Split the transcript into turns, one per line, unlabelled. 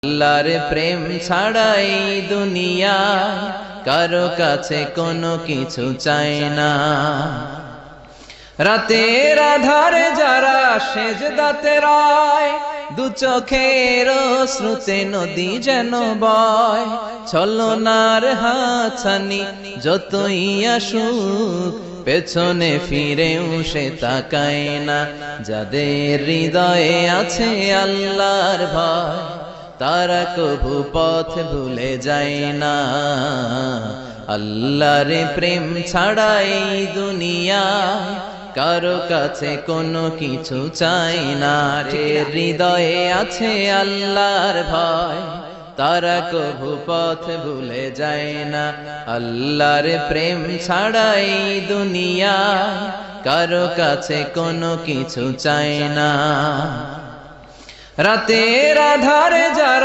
আল্লাহর প্রেম ছাড়াই দুনিয়া কারো কাছে কোনো কিছু চায় না। রাতের আধারে যারা সেজদাতে রয়, দু চোখের শ্রুতে নদী যেন বয়। ছলনার হাতছানি যতই আসুক, পেছনে ফিরেও সে তাকায় না। যাদের হৃদয়ে আছে আল্লাহর ভয়, তারা কভু পথ ভুলে যায় না। আল্লাহর প্রেম ছাড়াই দুনিয়া কারো কাছে কোনো কিছু চাই না। হৃদয়ে আছে আল্লাহর ভয়, তারা কভু পথ ভুলে যায় না। আল্লাহর প্রেম ছাড়াই দুনিয়া কারো কাছে কোনো কিছু চাই না। রাতের আধারে যারা